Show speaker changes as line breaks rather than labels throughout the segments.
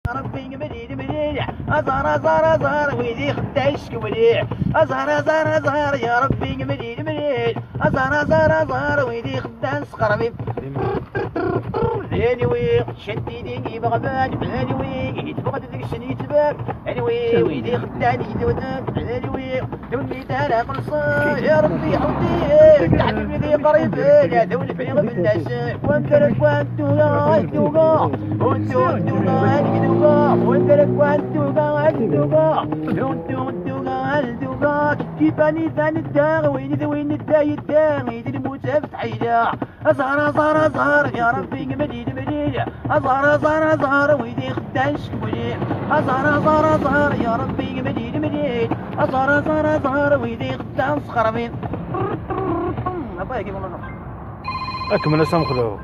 ربي مليل مليل أزهر أزهر أزهر ويدي خداش كوليع أزهر أزهر أزهر يا ربي مليل مليل أزهر أزهر أزهر ويدي خدان سقربي ذاني وي شديدي بغبان ذاني وي يتبغد ذيك الشني يتباب ذاني وي ويدي خدان يدودان ذاني وي دوني تانا قرصا يا ربي حوتي تحمل ذي قريب لا دول في غب الناس وانترك وانتوغا انتوغا وانتوغا انتوغا وانترك وانتوغا انتوغا انتوغا انتوغا كيفاني ثاني الداغ وين ذوين الداي الداغ يدي الموت فتح عيدا أزهر أزهر أزهر يا ربي مليل مليل أزهر أزهر أزهر ويدي خداش كوليع أزهر أزهر أزهر يا ربي مليل مليل أزهر أزهر أزهر ويدي خدام سخربين أبايا كيف والله
أكمل أسامخلو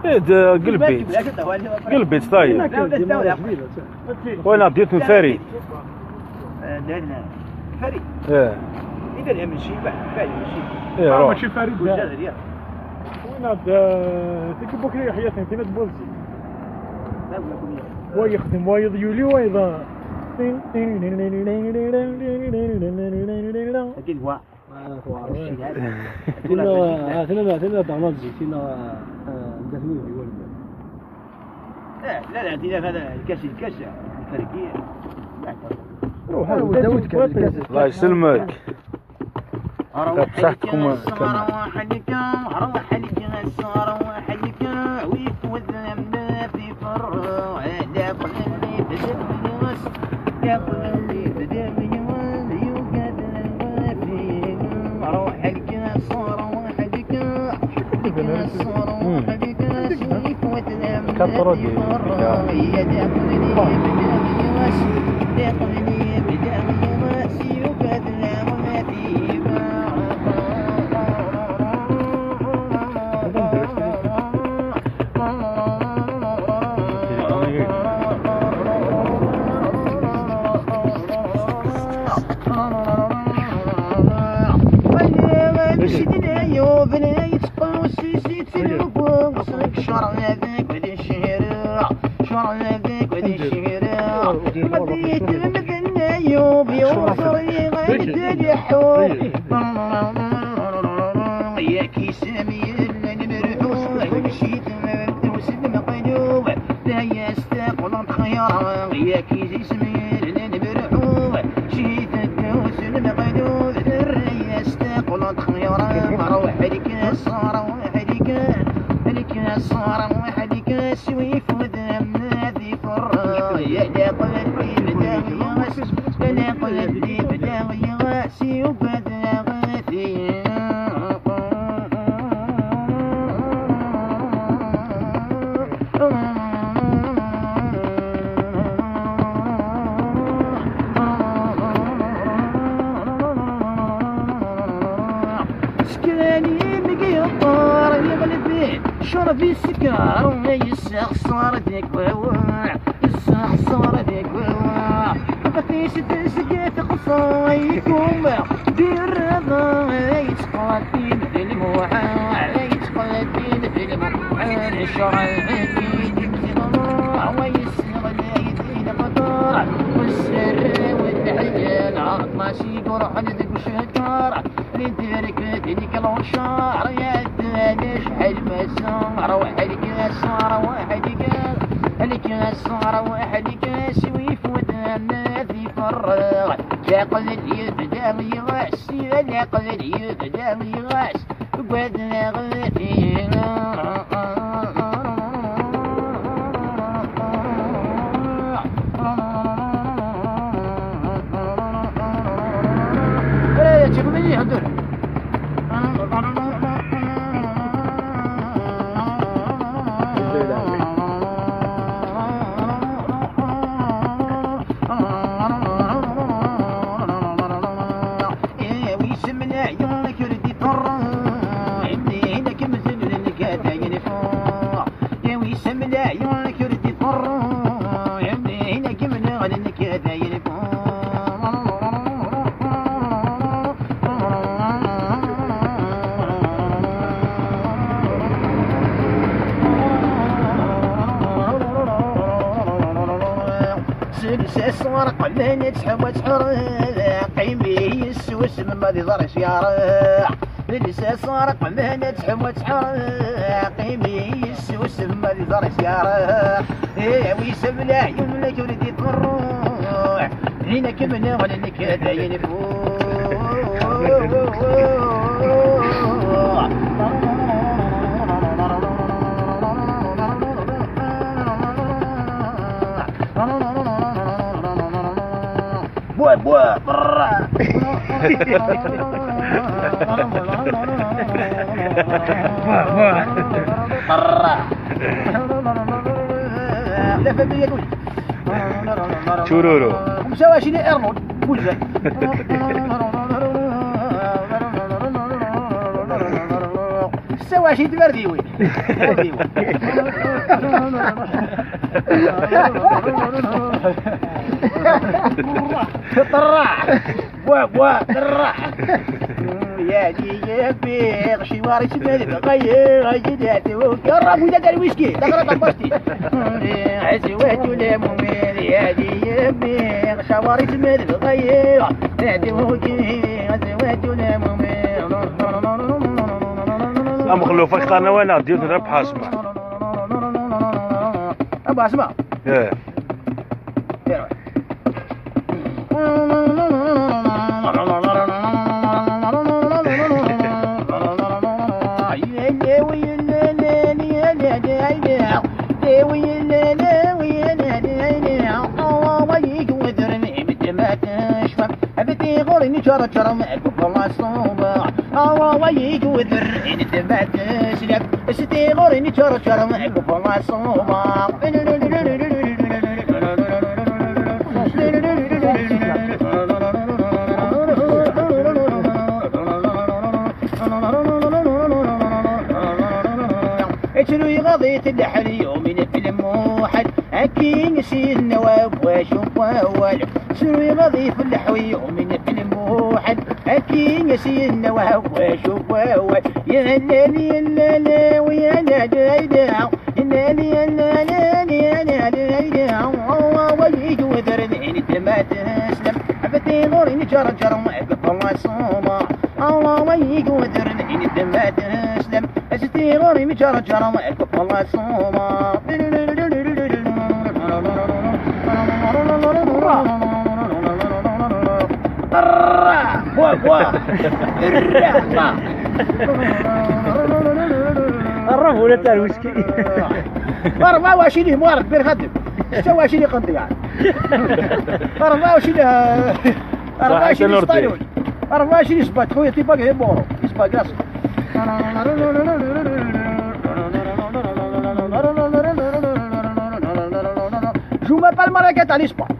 إيه قلبي طيب وين بديت من فاري
فاري
إيه
إذا الهم الشيء فاري الشيء
إيه روح
ماشي فاري
وين
هذا تيك بكري حياتي انت تبولسي ويخدم ويض يولي ويضا
أكيد هو
تنا دغنازي تنا دفني في ولد
لا اعتلاف هذا الكاس الفريقية
روح داود كاس
الله يسلمك
روح لك الصار وحلك ويفوز لما في فرع لا قلبي بدمس يا قلبي بدمس يوجد لما في روح لك الصار وحلك الصار وحلك ويفوز لما في فرع يا قلبي بدمس يوجد لما في شربي السكر ويسخ صار ذيك بواع يسخ صار ذيك بواع بقيت تسقيت قصايكم دير الرضا يتقاتل في الموعى يتقاتل في الموعى شربي تمزغ ويسخ لايدين قطار والسر والعيال عطاشي قرح لذك وشهتار لديرك ديك الوشار يا دانش المسار وحدك الصار وحدك الصار وحدك ويفوت النادي فرغ لاقل يبدا يغاس لاقل يبدا يغاس وبدنا غادينا لا تشوف مني هدول سلسة صورق من تسحب وتحر قيمي السوس من ما ذي سيارة سلسة صورق من تسحب وتحر قيمي السوس من ما ذي سيارة ويسب له يملك ولدي تروح عينك من غلنك داين فوق بوا بوا برا برا لا فبي يقول
شورورو
مسواشي لي ارنولد بوزة سواشي تبرديوي طرع بوا بوا طرع يا دي يا بيغ شواري سمالي بغير جداتي وكرم وجد الويسكي دقرة طبستي عزوات ولا ممير يا دي يا بيغ شواري سمالي بغير نعدي وكي عزوات ولا ممير
أم خلوفك قانا وانا ديوت ربح اسمع
أبا اسمع
ايه
شرط شرط معك والله الصوبة ويك وذرين الدمات سلك ستي غوريني شرط شرط معك والله الصوبة اشروي غضيت اللحن يومين فيلم واحد اكي نسي النواب واشوف اول شروي غضيت اللحوي يومين فيلم واحد اكي نسي النواب واشوف اول يا لالي يا لالي ويا ناديدا يا لالي يا لالي يا ناديدا ويجي وذرني الدمات اسلم عفتي غوريني جر جر معك والله صوما الله ويجي وذرني الدمات اسلم ستي غوري مجرد جرى معك والله صوما بوا بوا
الرف ولا تاع الويسكي
ما واشيلي موارد بير خدم سوا شيلي قنطي يعني 24 ستايل 24 سبات خويا تي باقي بورو سبات جاس جو m'appelle Malaquette à l'Espagne.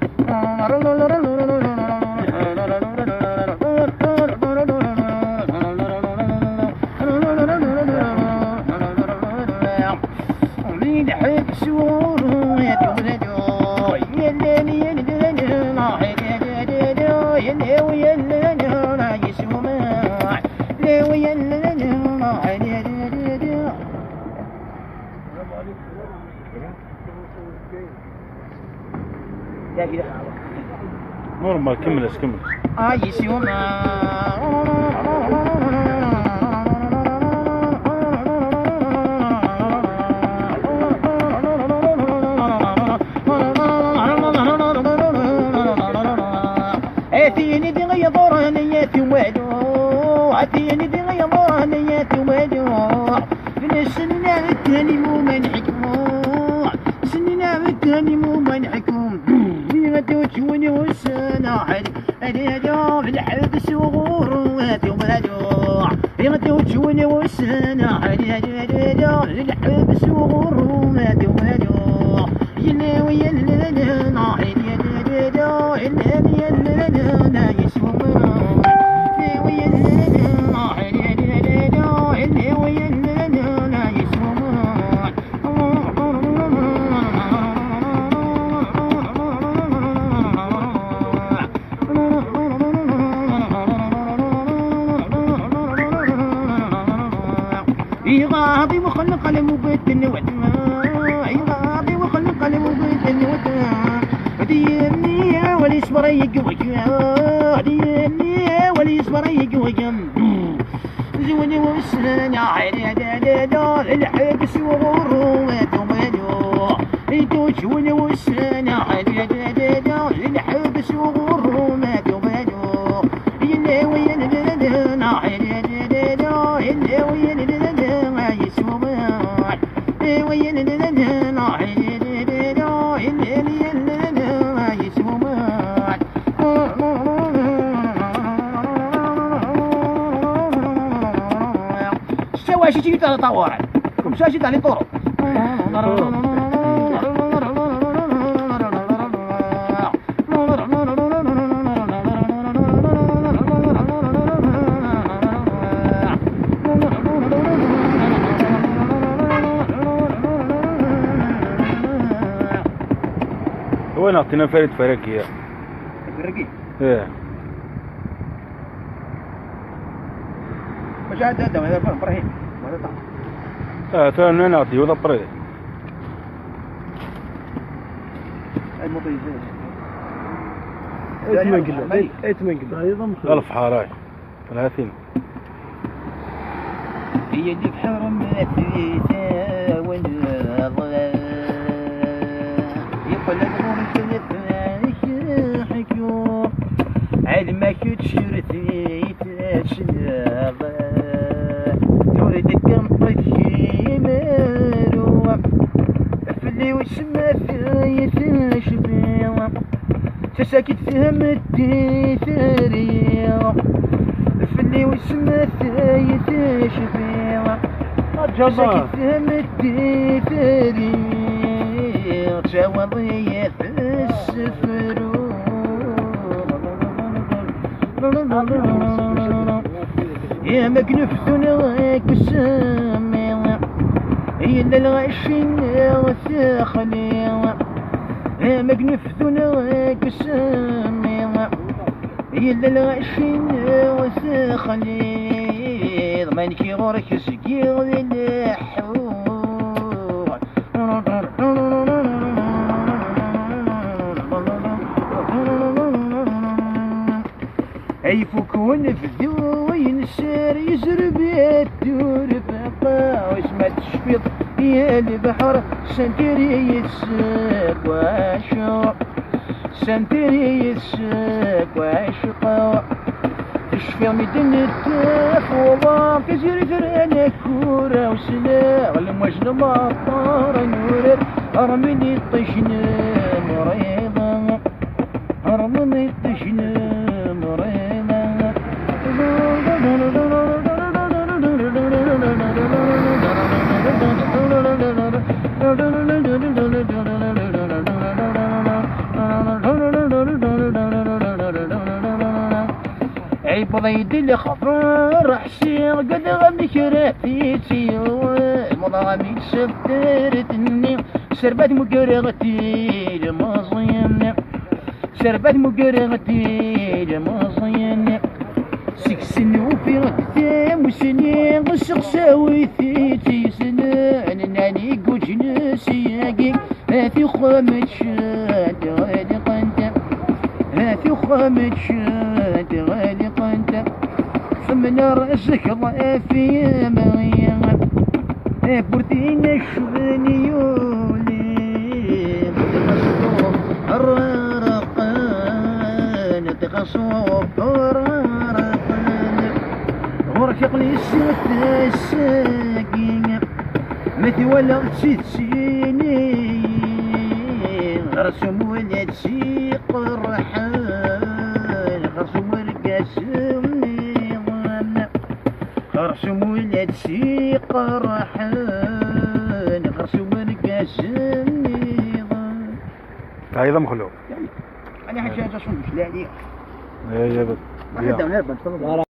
نورمال كمل
اتيني دي غيظور نياتي وادو اتيني دي غيظور نياتي وادو من السنة الثاني مو منحكم سننا الثاني مو منحكم غتوتشوني والسنة حالي هادو في الحبس وغور وهاتو هادو غتوتشوني والسنة حالي هادو في الحبس وغور وهاتو هادو يلا ويلا ناحي يلا يلا يسوى يغاضي وخلق قلم وبدن ودماء يغاضي وخلق قلم وبدن ودماء يصبر يقوي ولي يصبر يقوي زوني وسنا عيني دادا الحبس وغروات ومالو انتو شوني وسنا عيني دادا الحبس وغروات ومالو يلا وين دادا عيني دادا يلا وين دادا يسومات وين دادا عيني دادا يلا يسومات شي تيجي تطوع مشى شي تاع لي طرق
وين عطينا فريد فرقية
فرقي
ايه
واش عاد هذا فرحين
ثاني نعطيه ولا بريد
المطيزات
ألف حراي 30
هي اللي بحرم الثريثة والظلال يقول الأمور ثلاثة حكيو عاد ما كتشير ثريثة شلال تورد القمطة مالو فلي وسما ثريثة شبيوة تساكت فهم التيثرية فلي وسما ثريثة شبيوة تساكت فهم التيثرية تشاوضية في السفر يا مكنفتون غيك السامي هي اللي الغشين وثاخلي يا مكنفتون غيك السامي هي اللي الغشين وثاخلي ضمانك غورك سكير للحور عيفوك ونفذو وينسار يزرب الدور بقى واسمع تشفيط يا البحر سنتري الساق وعشق سنتري الساق وعشق تشفي ميدان التاف وضام كزير فرقنا كورة وسلاح المجن مطار نورر أرمني الطشنا مريضة أرمني الطشنا مريضة عيب ضيد الخفر حسين قد غمي كراتيتي مضامي سفترتني سربات مقرغتي لمصين سربات مقرغتي لمصين سكسن وفي غتام وسنين غسق ساويتي سنان ناني قوش نسياقي هاتي خامت شاد غادي قنتا هاتي خامت شاد غادي قنتا فمن رأسك ضعفي مغيا بورتينا الشغنيولي تقصوب الرارقان تقصوب الرارقان غرفق لي الساقين مثي ولا تسيني غرسم ولاد سيق الرحال غرسم ورقاسمني غرسم ولاد سيق الرحال غرسم ورقاسمني
أيضا مخلوق
أنا حاجة صنش لا عليك
ايه يا بس